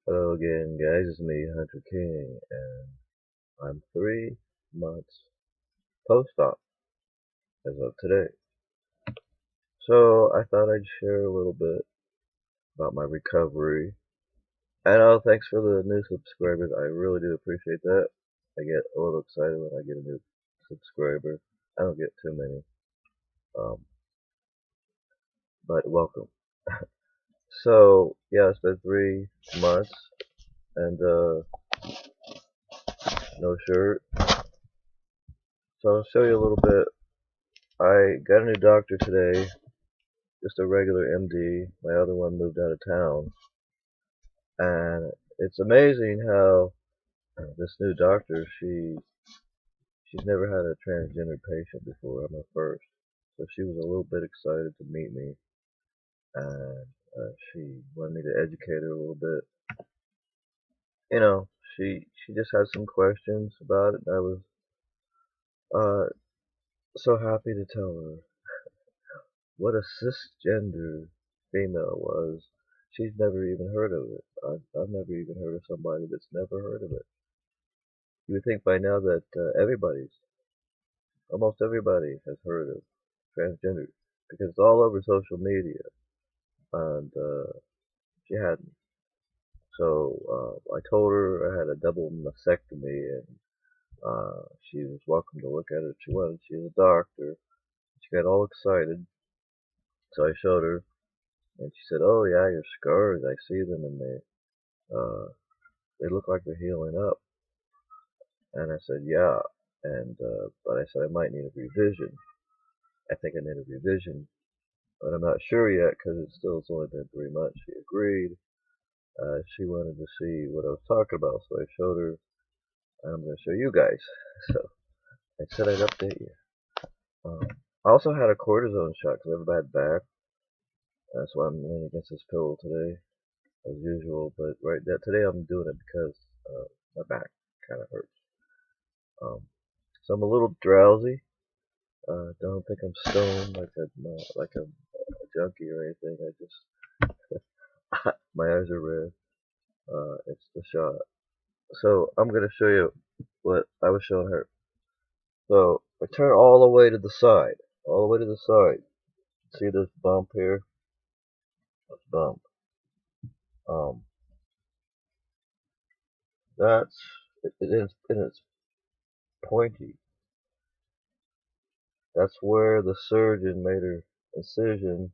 Hello again, guys. It's me, Hunter King, and I'm 3 months post-op as of today. So I thought I'd share a little bit about my recovery. And thanks for the new subscribers. I really do appreciate that. I get a little excited when I get a new subscriber. I don't get too many, um, but welcome. So yeah, it's been 3 months, and no shirt. So I'll show you a little bit. I got a new doctor today. Just a regular MD. My other one moved out of town, and it's amazing how this new doctor, she's never had a transgender patient before. I'm her first, so she was a little bit excited to meet me, and she wanted me to educate her a little bit. You know, she just had some questions about it, and I was uh, so happy to tell her what a cisgender female was. She's never even heard of it. I've never even heard of somebody that's never heard of it. You would think by now that almost everybody has heard of transgender because it's all over social media, and she hadn't. So I told her I had a double mastectomy, and she was welcome to look at it if she wanted. She's a doctor. She got all excited, so I showed her, and she said, "Oh yeah, your scars. I see them, and they look like they're healing up." And I said, "Yeah." And but I said I might need a revision. I think I need a revision, but I'm not sure yet because it's only been 3 months. She agreed. She wanted to see what I was talking about, so I showed her. I'm going to show you guys. So I said I'd update you. Um, I also had a cortisone shot because I have a bad back. That's why I'm leaning against this pillow today, as usual. But today I'm doing it because my back kind of hurts. Um, so I'm a little drowsy. Don't think I'm stoned like I'm a junkie or anything. I just my eyes are red. It's the shot. So I'm gonna show you what I was showing her. So I turn all the way to the side, all the way to the side. See this bump here? This bump. Um, that's it's pointy. That's where the surgeon made her incision,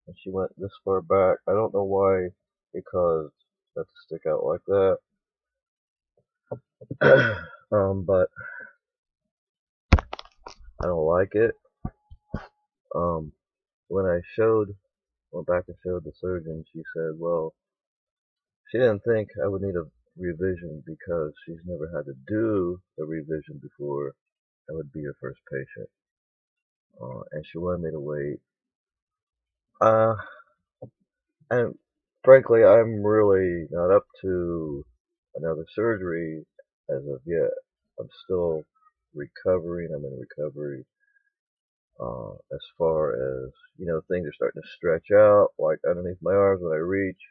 and she went this far back. I don't know why it caused that to stick out like that. But I don't like it. Um, when I went back and showed the surgeon, she said, well, she didn't think I would need a revision because she's never had to do a revision before. I would be her first patient. And she wanted me to wait. Uh, and frankly, I'm really not up to another surgery as of yet. I'm still recovering. I'm in recovery. As far as, things are starting to stretch out, like underneath my arms when I reach.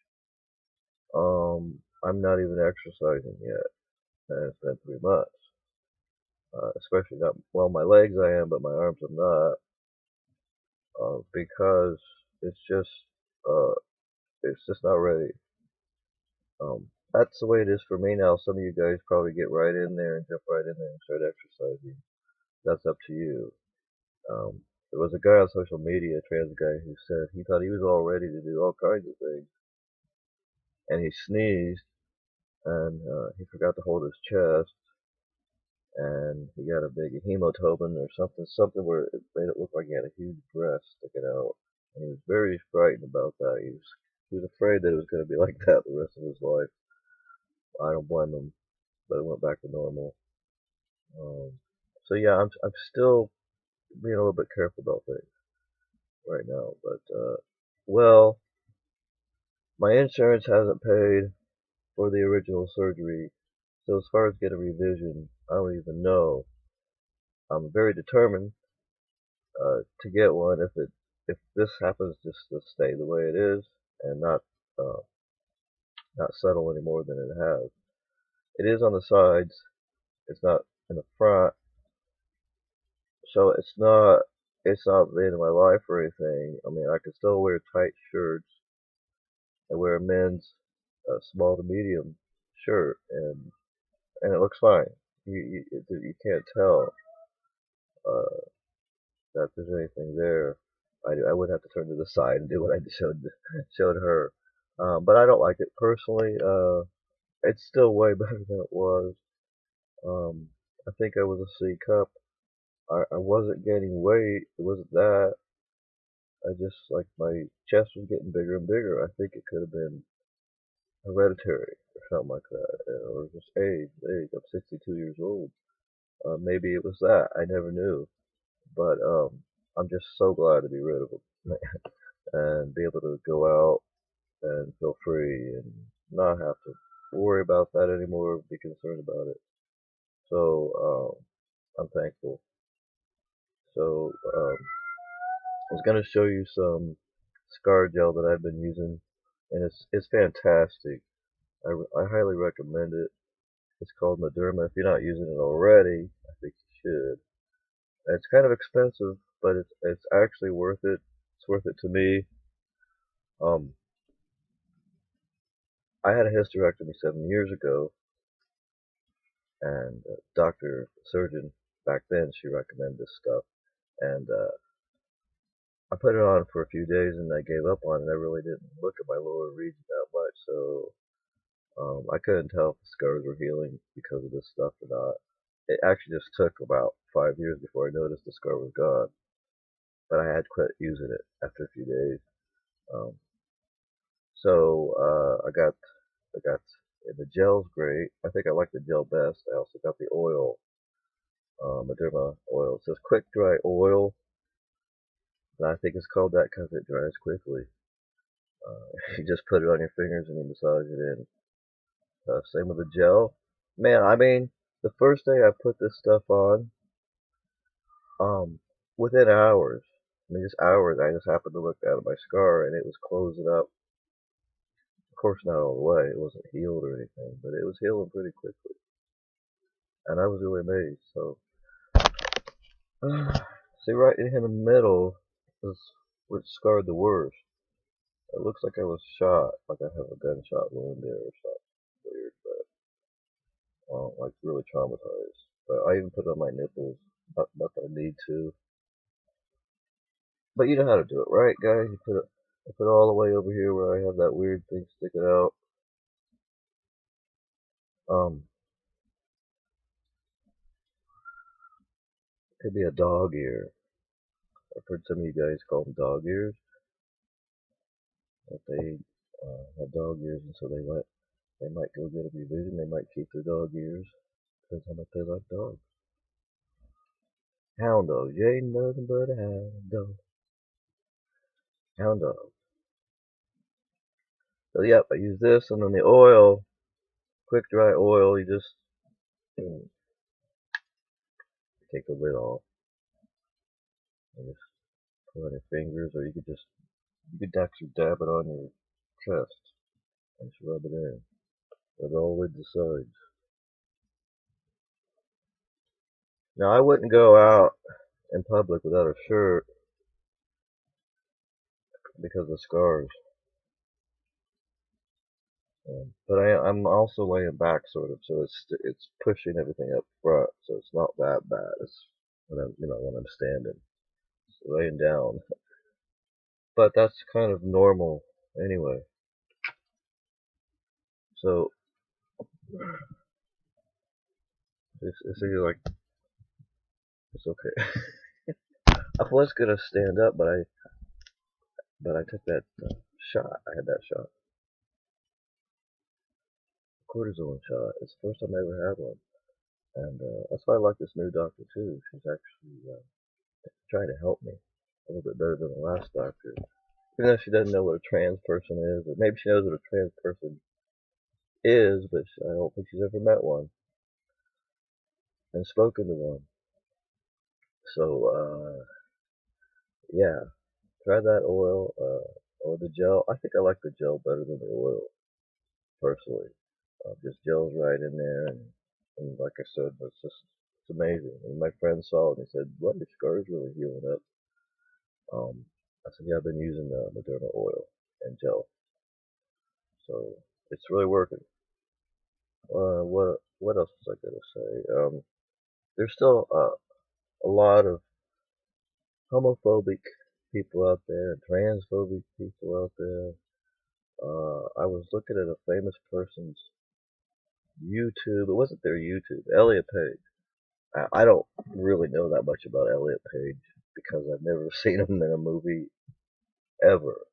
I'm not even exercising yet, and it's been 3 months. Especially not, well, my legs I am, but my arms I'm not, because uh, it's just not ready. That's the way it is for me now. Some of you guys probably get right in there and jump right in there and start exercising. That's up to you. There was a guy on social media, a trans guy, who said he thought he was all ready to do all kinds of things, and he sneezed, and he forgot to hold his chest, and he got a big hematoma or something where it made it look like he had a huge breast sticking out, and he was very frightened about that. He was afraid that it was going to be like that the rest of his life. I don't blame him, but it went back to normal. Um, so yeah, I'm still being a little bit careful about things right now, but well, my insurance hasn't paid for the original surgery, so as far as getting a revision, I don't even know. I'm very determined to get one if this happens just to stay the way it is and not uh, not settle any more than it has. It is on the sides. It's not in the front, so it's not the end of my life or anything. I mean, I can still wear tight shirts. I wear a men's small to medium shirt, and it looks fine. You can't tell uh, that there's anything there. I would have to turn to the side and do what I showed her. But I don't like it personally. It's still way better than it was. Um, I think I was a C cup. I wasn't gaining weight. It wasn't that. I just like my chest was getting bigger and bigger. I think it could have been hereditary or something like that, or just age. Age. I'm 62 years old. Maybe it was that. I never knew. But I'm just so glad to be rid of them and be able to go out and feel free and not have to worry about that anymore. Be concerned about it. So I'm thankful. So I was gonna show you some scar gel that I've been using, and it's fantastic. I highly recommend it. It's called Moderna. If you're not using it already, I think you should. It's kind of expensive, but it's actually worth it. It's worth it to me. Um, I had a hysterectomy 7 years ago, and doctor surgeon back then she recommended this stuff, and I put it on for a few days and I gave up on it. I really didn't look at my lower region that much, so I couldn't tell if the scars were healing because of this stuff or not. It actually just took about 5 years before I noticed the scar was gone, but I had quit using it after a few days. Um, so I got the gel's great. I think I like the gel best. I also got the oil, Maderma oil. It says quick dry oil, and I think it's called that because it dries quickly. You just put it on your fingers and you massage it in. Same with the gel. Man, I mean, the first day I put this stuff on, um, within hours, I mean, just hours, I just happened to look at my scar and it was closing up. Of course, not all the way. It wasn't healed or anything, but it was healing pretty quickly. And I was really amazed. So, see, right in the middle is where it scarred the worst. It looks like I was shot, like I have a gunshot wound there or something weird, but like really traumatized. But I even put it on my nipples. Not that I need to. But you know how to do it, right, guys? I put it all the way over here where I have that weird thing sticking out. Um, could be a dog ear. I've heard some of you guys call them dog ears. That they have dog ears, and so they might go get a revision. They might keep their dog ears. Depends how much they like dogs. Hound dogs. You ain't nothing but a hound dog. Hound dog. So yep, I use this, and then the oil, quick dry oil. You just take the lid off and just put it on your fingers, or you could actually dab it on your chest and just rub it in. It always decides. Now I wouldn't go out in public without a shirt because of scars. But I'm also laying back sort of, so it's pushing everything up front, so it's not that bad. It's when I'm standing, so laying down. But that's kind of normal anyway. So it's either like it's okay. I was gonna stand up, but I took that shot. I had that shot, cortisone shot. It's the first time I ever had one, and that's why I like this new doctor too. She's actually trying to help me a little bit better than the last doctor. Even though she doesn't know what a trans person is, or maybe she knows what a trans person is, but I don't think she's ever met one and spoken to one. So yeah, try that oil or the gel. I think I like the gel better than the oil. personally. Just gels right in there, and like I said, it's amazing. And my friend saw it and he said, "What? Your scar is really healing up." I said, "Yeah, I've been using Moderna oil and gel, so it's really working." What else was I gonna say? There's still a lot of homophobic people out there, and transphobic people out there. I was looking at a famous person's YouTube. It wasn't their YouTube. Elliot Page. I don't really know that much about Elliot Page because I've never seen him in a movie ever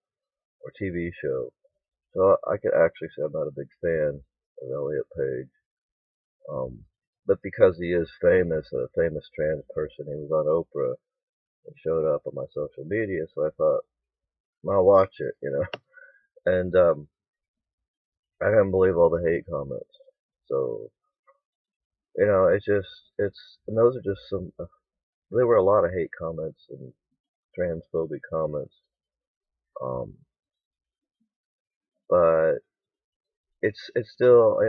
or TV show. So I could actually say I'm not a big fan of Elliot Page. Um, but because he is famous, a famous trans person, he was on Oprah and showed up on my social media. So I thought, I'll watch it. And I can't believe all the hate comments. So and those are just some. There were a lot of hate comments and transphobic comments. Um, but it's still,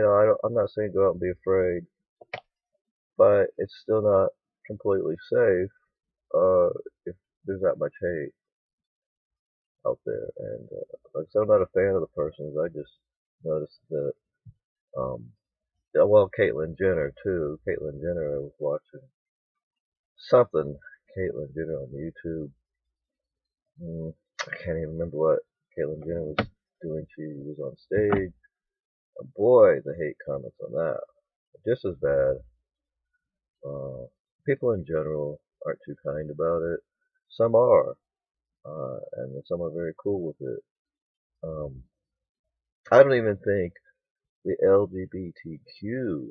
I'm not saying go out and be afraid, but it's still not completely safe uh, if there's that much hate out there. And like I said, I'm not a fan of the persons. I just noticed that, um, yeah, well, Caitlyn Jenner too. Caitlyn Jenner, I was watching something. Caitlyn Jenner on YouTube. I can't even remember what Caitlyn Jenner was doing. She was on stage. And boy, the hate comments on that. Just as bad. Uh, People in general aren't too kind about it. Some are, and some are very cool with it. Um, I don't even think the LGBTQ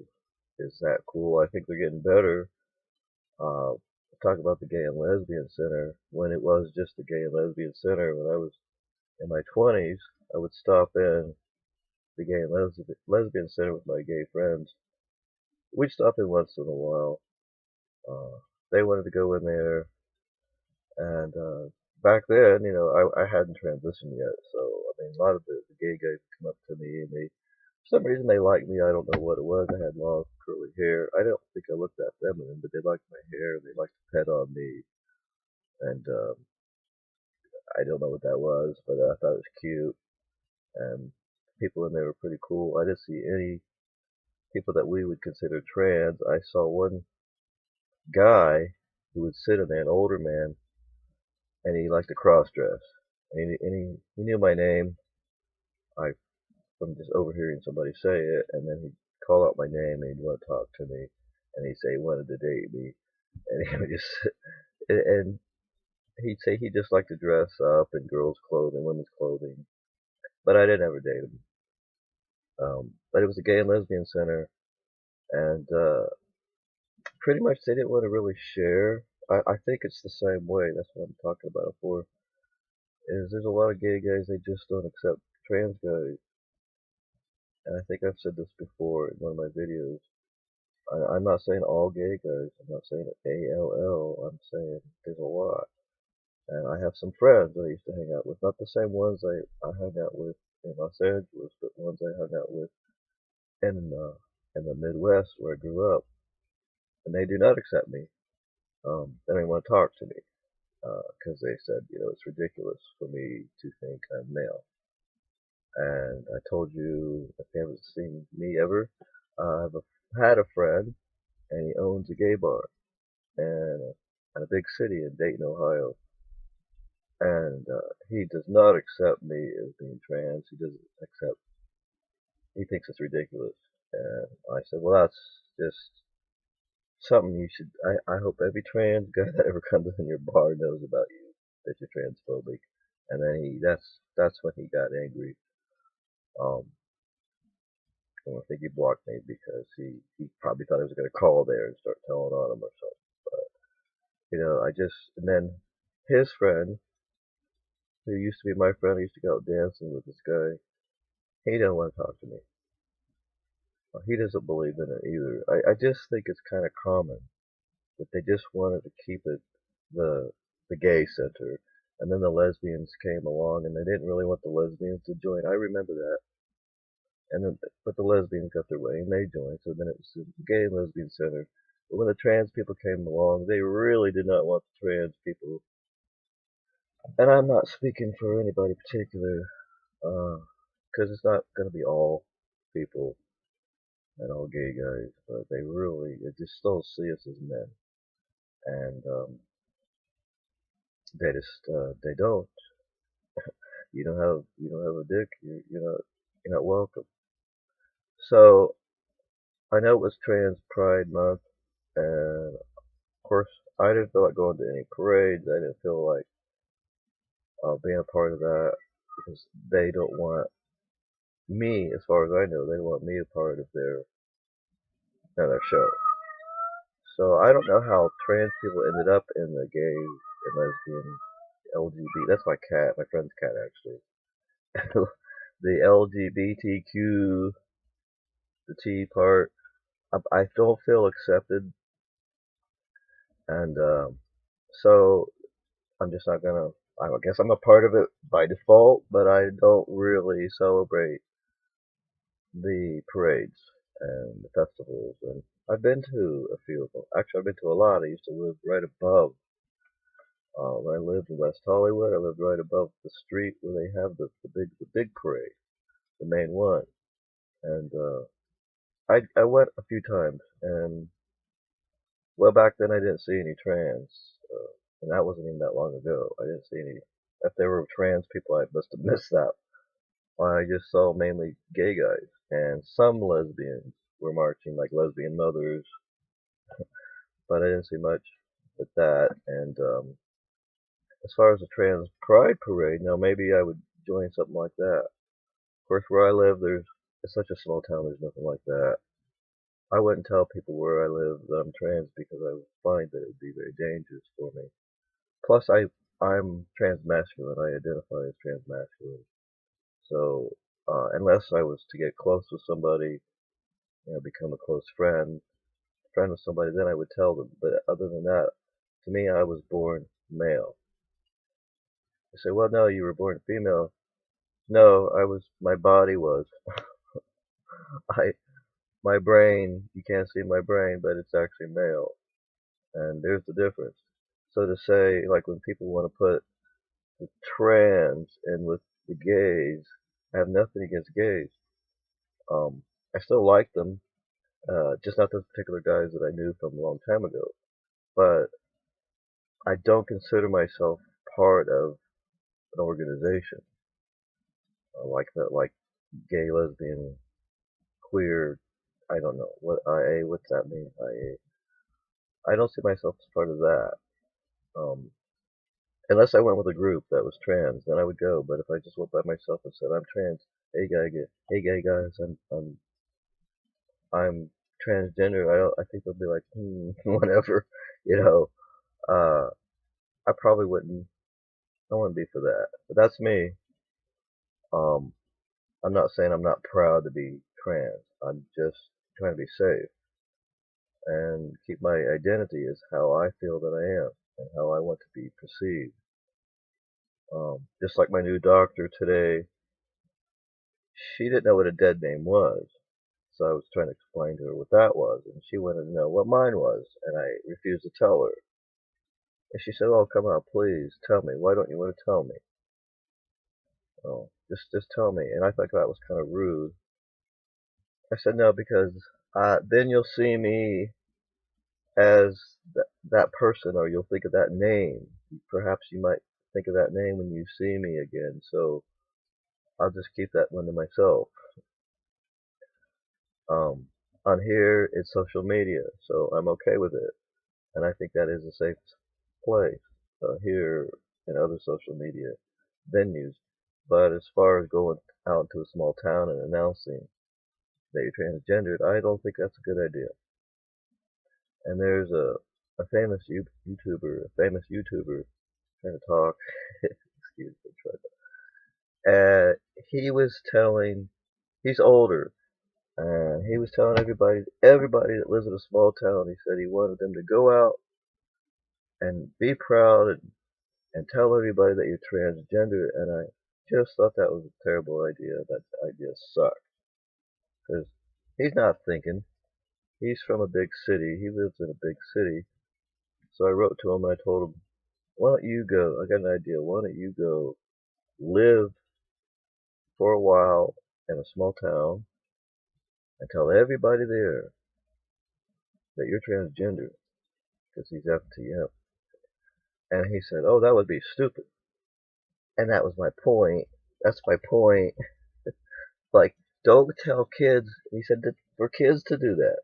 is that cool. I think they're getting better. Talk about the Gay and Lesbian Center. When it was just the Gay and Lesbian Center, when I was in my 20s, I would stop in the Gay and Lesbian Center with my gay friends. We'd stop in once in a while. They wanted to go in there, and back then, I hadn't transitioned yet. So, I mean, a lot of the gay guys would come up to me, and for some reason, they liked me. I don't know what it was. I had long, curly hair. I don't think I looked that feminine, but they liked my hair. They liked to pet on me, and I don't know what that was, but I thought it was cute. And people in there were pretty cool. I didn't see any people that we would consider trans. I saw one guy who would sit in there, an older man, and he liked to cross dress. And he knew my name. I From just overhearing somebody say it, and then he'd call out my name and he'd want to talk to me, and he'd say he wanted to date me, and he would just and he'd say he just liked to dress up in girls' clothing, women's clothing, but I didn't ever date him. But it was a gay and lesbian center, and pretty much they didn't want to really share. I think it's the same way. That's what I'm talking about before. Is there's a lot of gay guys they just don't accept trans guys, and I think I've said this before in one of my videos. I'm not saying all gay guys. I'm not saying ALL. I'm saying there's a lot. And I have some friends that I used to hang out with. Not the same ones I hung out with in Los Angeles, but ones I hung out with in the Midwest where I grew up. And they do not accept me. They don't even want to talk to me because they said, it's ridiculous for me to think I'm male. And I told you, if you haven't seen me ever, I've had a friend, and he owns a gay bar in a big city in Dayton, Ohio. And he does not accept me as being trans. He doesn't accept. He thinks it's ridiculous. And I said, well, that's just something you should. I hope every trans guy that ever comes in your bar knows about you, that you're transphobic. And then that's when he got angry. Um, I think he blocked me because he probably thought I was going to call there and start telling on him or something. But and then his friend, who used to be my friend, I used to go out dancing with this guy. He didn't want to talk to me. He doesn't believe in it either. I just think it's kind of common that they just wanted to keep it the gay center, and then the lesbians came along, and they didn't really want the lesbians to join. I remember that, and then, but the lesbians got their way and they joined. So then it was the gay and lesbian center. But when the trans people came along, they really did not want the trans people. And I'm not speaking for anybody particular, because it's not going to be all people and all gay guys, but they just still see us as men, and they don't. You don't have a dick. You're not welcome. So I know it was Trans Pride Month, and of course I didn't feel like going to any parades. I didn't feel like being a part of that because they don't want me, as far as I know, they don't want me a part of their show. So I don't know how trans people ended up in the gay and lesbian LGBT. That's my cat, my friend's cat actually. The LGBTQ, the T part. I don't feel accepted, and so I'm just not gonna. I guess I'm a part of it by default, but I don't really celebrate the parades and the festivals. And I've been to a few of them. Actually, I've been to a lot. I used to live right above. When I lived in West Hollywood, I lived right above the street where they have the big parade, the main one. And I went a few times, and well, back then I didn't see any trans, and that wasn't even that long ago. I didn't see any. If there were trans people, I must have missed that. I just saw mainly gay guys, and some lesbians were marching, like lesbian mothers, but I didn't see much with that. And as far as the trans pride parade, now maybe I would join something like that. Of course, where I live, it's such a small town. There's nothing like that. I wouldn't tell people where I live that I'm trans because I would find that it would be very dangerous for me. Plus, I'm transmasculine. I identify as transmasculine. So unless I was to get close with somebody, become a close friend with somebody, then I would tell them. But other than that, to me, I was born male. They say, well, no, you were born female. No, my body was. I, my brain, you can't see my brain, but it's actually male. And there's the difference. So to say, like when people want to put the trans in with the gays, I have nothing against gays. I still like them, just not those particular guys that I knew from a long time ago. But I don't consider myself part of an organization like that, like gay, lesbian, queer. I don't know what IA. What's that mean? IA. I don't see myself as part of that. Um, Unless I went with a group that was trans, then I would go. But if I just went by myself and said I'm trans, hey gay guys, I'm transgender, I think they'll be like, whatever, you know. Uh, I probably wouldn't. I wouldn't be for that. But that's me. Um, I'm not saying I'm not proud to be trans. I'm just trying to be safe and keep my identity as how I feel that I am and how I want to be perceived. Just like my new doctor today, she didn't know what a dead name was. So I was trying to explain to her what that was, and she wanted to know what mine was, and I refused to tell her. And she said, "Oh, come on, please tell me. Why don't you want to tell me? Oh, just tell me." And I thought that was kind of rude. I said, "No, because then you'll see me as that person, or you'll think of that name. Perhaps you might think of that name when you see me again. So I'll just keep that one to myself." Um, on here, it's social media, so I'm okay with it, and I think that is a safe place here and other social media venues. But as far as going out into a small town and announcing that you're transgendered, I don't think that's a good idea. And there's a famous YouTuber trying to talk. Excuse me, he was telling, he's older, and he was telling everybody that lives in a small town, he said he wanted them to go out and be proud and tell everybody that you're transgender. And I just thought that was a terrible idea. That idea sucked. because he's not thinking. He's from a big city. He lives in a big city. So I wrote to him and I told him, why don't you go? I got an idea. Why don't you go live for a while in a small town and tell everybody there that you're transgender because he's FTM. And he said, oh, that would be stupid. And that was my point. That's my point. Like, don't tell kids. He said that for kids to do that,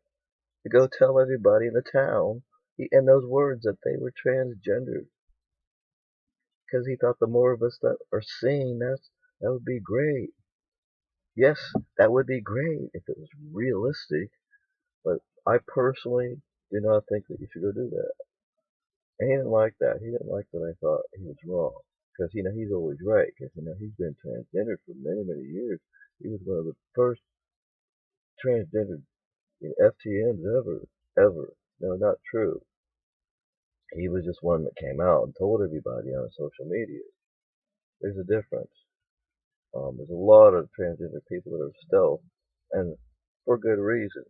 to go tell everybody in the town in those words that they were transgender, because he thought the more of us that are seeing that would be great. Yes, that would be great if it was realistic, but I personally do not think that you should go do that. And he didn't like that. He didn't like that I thought he was wrong. Because, he's always right. Because, he's been transgender for many, many years. He was one of the first transgender FTMs ever. Ever. No, not true. He was just one that came out and told everybody on social media. There's a difference. There's a lot of transgender people that are stealth, and for good reason.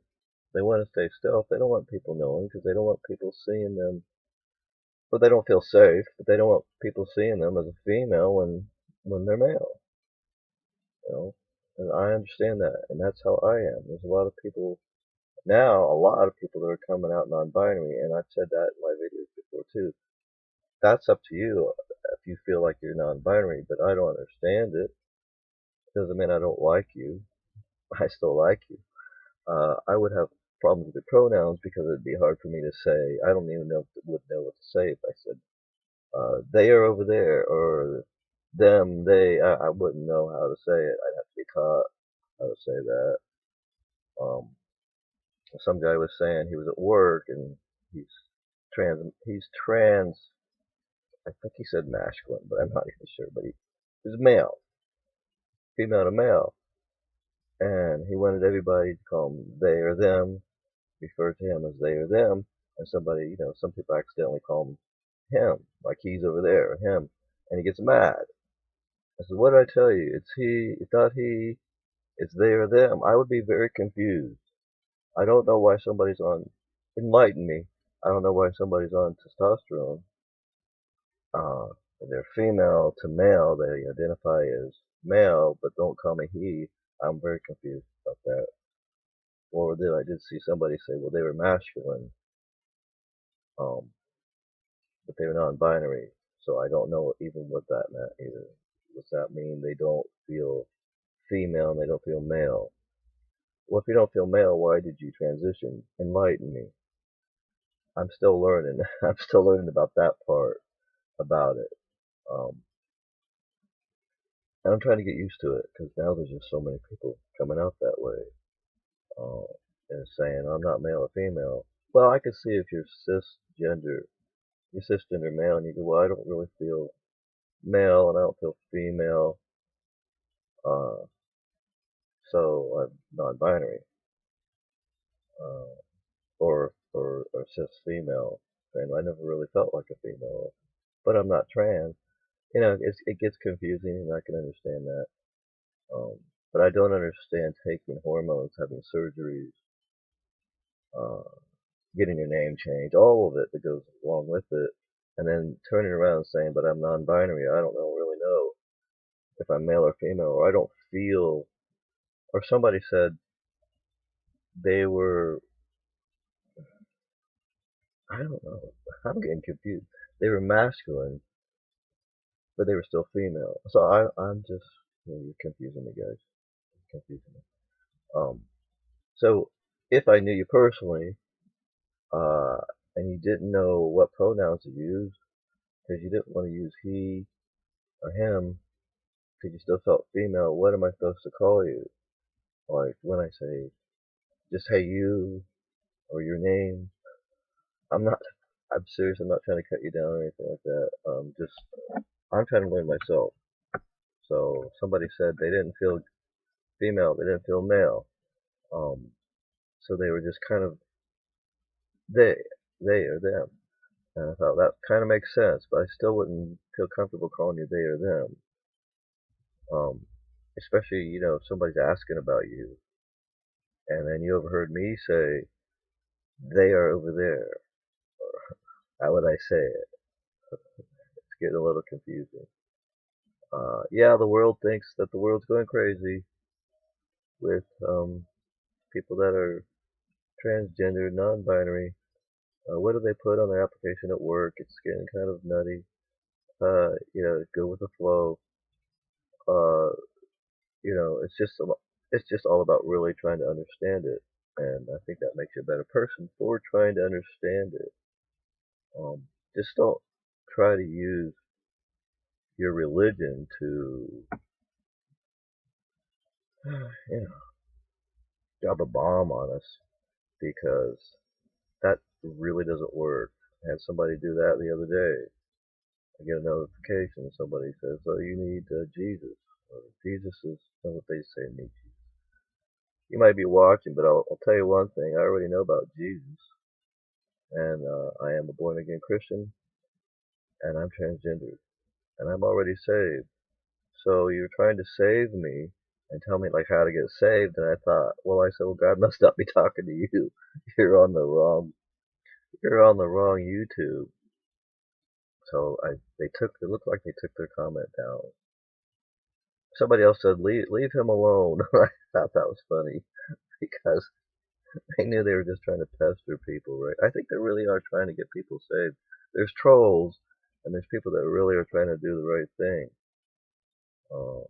They want to stay stealth. They don't want people knowing because they don't want people seeing them. But they don't feel safe. But they don't want people seeing them as a female when they're male. You know, and I understand that, and that's how I am. There's a lot of people now, a lot of people that are coming out non-binary, and I've said that in my videos before too. That's up to you if you feel like you're non-binary, but I don't understand it. Doesn't mean I don't like you. I still like you. I would have problems with the pronouns because it'd be hard for me to say. I don't even know would know what to say if I said they are over there or them, they. I wouldn't know how to say it. I'd have to be taught how to say that. Um, some guy was saying he was at work and he's trans. He's trans. I think he said masculine, but I'm not even sure. But he's male, female to male, and he wanted everybody to call him they or them, refer to him as they or them, and somebody, some people accidentally call him, like he's over there, him, and he gets mad. I said, what did I tell you? It's he, it's not he, it's they or them. I would be very confused. I don't know why somebody's on, enlighten me. I don't know why somebody's on testosterone. Uh, they're female to male, they identify as male, but don't call me he. I'm very confused about that. Or did I did see somebody say, well, they were masculine. Um, but they're non-binary, so I don't know even what that meant either. Does that mean they don't feel female and they don't feel male? Well, if you don't feel male, why did you transition? Enlighten me. I'm still learning. I'm still learning about that part about it. Um, and I'm trying to get used to it because now there's just so many people coming out that way uh, and saying I'm not male or female. Well, I can see if you're cisgender male, and you go, well, I don't really feel male and I don't feel female. Uh, so I'm non-binary, uh, or cis female, and I never really felt like a female, but I'm not trans. It gets confusing, and I can understand that. Um, but I don't understand taking hormones, having surgeries, uh, getting your name changed, all of it that goes along with it, and then turning around and saying, "But I'm non-binary. I don't really know if I'm male or female, or I don't feel." Or somebody said they were, I don't know. I'm getting confused. They were masculine, but they were still female. So I'm just, you're confusing me, guys. You're confusing me. Um, so if I knew you personally, uh, and you didn't know what pronouns to use, because you didn't want to use he or him, because you still felt female, what am I supposed to call you? Like when I say just hey you or your name, I'm not. I'm serious. I'm not trying to cut you down or anything like that. Just I'm trying to learn myself. So somebody said they didn't feel female, they didn't feel male. Um, so they were just kind of they, they or them. And I thought that kind of makes sense, but I still wouldn't feel comfortable calling you they or them. Especially if somebody's asking about you. And then you overheard me say, they are over there. How would I say it? It's getting a little confusing. Yeah, the world thinks that the world's going crazy with people that are transgender, non-binary. What do they put on their application at work? It's getting kind of nutty. Go with the flow. Uh, it's just all about really trying to understand it, and I think that makes you a better person for trying to understand it. Just don't try to use your religion to, you know, drop a bomb on us because that really doesn't work. I had somebody do that the other day. I get a notification. Somebody says, "Oh, you need Jesus." Jesus is not what they say in Nietzsche. You might be watching, but I'll tell you one thing. I already know about Jesus, and I am a born again Christian, and I'm transgendered, and I'm already saved. So you're trying to save me and tell me like how to get saved, and I thought, well, I said, well, God must not be talking to you. You're on the wrong. You're on the wrong YouTube. So it looked like they took their comment down. Somebody else said, leave him alone. I thought that was funny because they knew they were just trying to pester people, right? I think they really are trying to get people saved. There's trolls, and there's people that really are trying to do the right thing. Uh,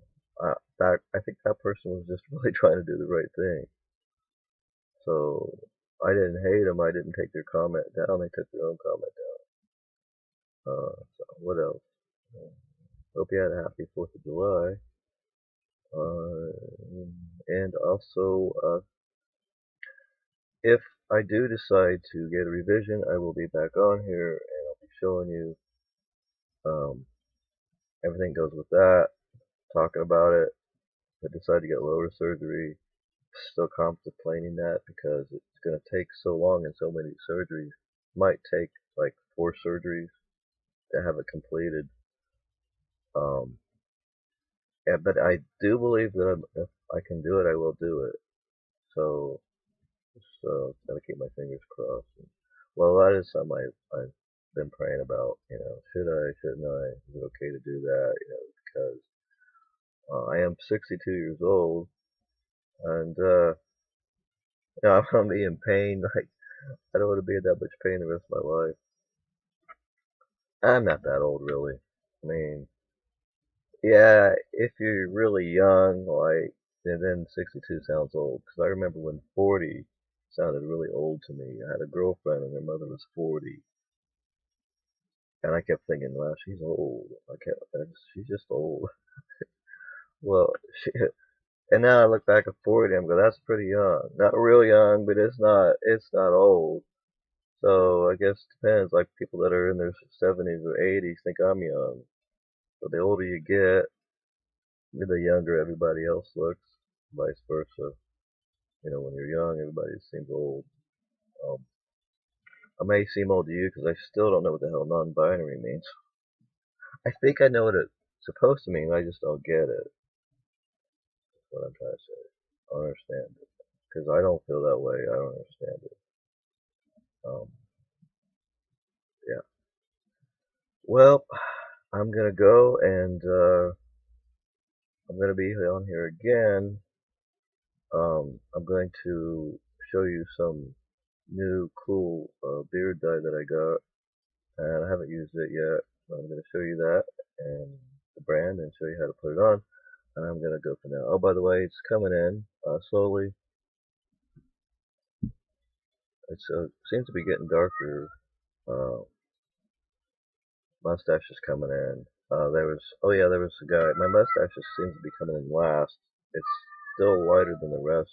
I think that person was just really trying to do the right thing. So I didn't hate them. I didn't take their comment down. They took their own comment down. So what else? Hope you had a happy 4th of July. And also, if I do decide to get a revision, I will be back on here and I'll be showing you um, everything goes with that, talking about it. If I decide to get lower surgery, still contemplating that because it's going to take so long and so many surgeries. Might take like 4 surgeries to have it completed. Um, yeah, but I do believe that if I can do it, I will do it. So gotta keep my fingers crossed. Well, that is something I've been praying about. Should I, shouldn't I? Is it okay to do that? Because I am 62 years old, and I'm gonna be in pain. Like I don't want to be in that much pain the rest of my life. I'm not that old, really. I mean, yeah, if you're really young, like, and then 62 sounds old. Because I remember when 40 sounded really old to me. I had a girlfriend and her mother was 40. And I kept thinking, wow, she's old. She's just old. Well, and now I look back at 40 and I'm going, that's pretty young. Not real young, but it's not old. So I guess it depends. Like people that are in their 70s or 80s think I'm young. But the older you get, the younger everybody else looks, vice versa. When you're young, everybody seems old. Um, I may seem old to you because I still don't know what the hell non-binary means. I think I know what it's supposed to mean. I just don't get it. That's what I'm trying to say. I don't understand it because I don't feel that way. I don't understand it. Um, yeah. Well, I'm gonna go and I'm gonna be on here again. I'm going to show you some new cool beard dye that I got, and I haven't used it yet. I'm gonna show you that and the brand and show you how to put it on. And I'm gonna go for now. Oh, by the way, it's coming in slowly. It seems to be getting darker. Uh, Mustache is coming in. There was a guy. My mustache just seems to be coming in last. It's still lighter than the rest.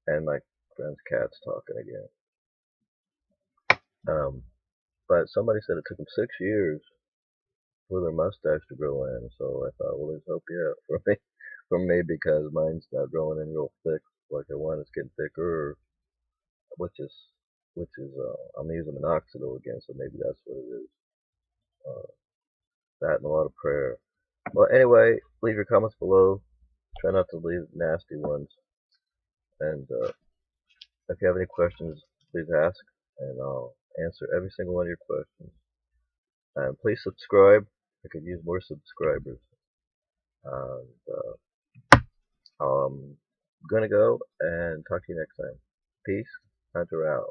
And my friend's cat's talking again. Um, but somebody said it took them 6 years for their mustache to grow in. So I thought, well, there's hope yet for me because mine's not growing in real thick like I want. It's getting thicker, which is I'm using minoxidil again, so maybe that's what it is. Uh, that and a lot of prayer. Well, anyway, leave your comments below. Try not to leave nasty ones. And if you have any questions, please ask, and I'll answer every single one of your questions. And please subscribe. I could use more subscribers. And I'm gonna go and talk to you next time. Peace. Hunter out.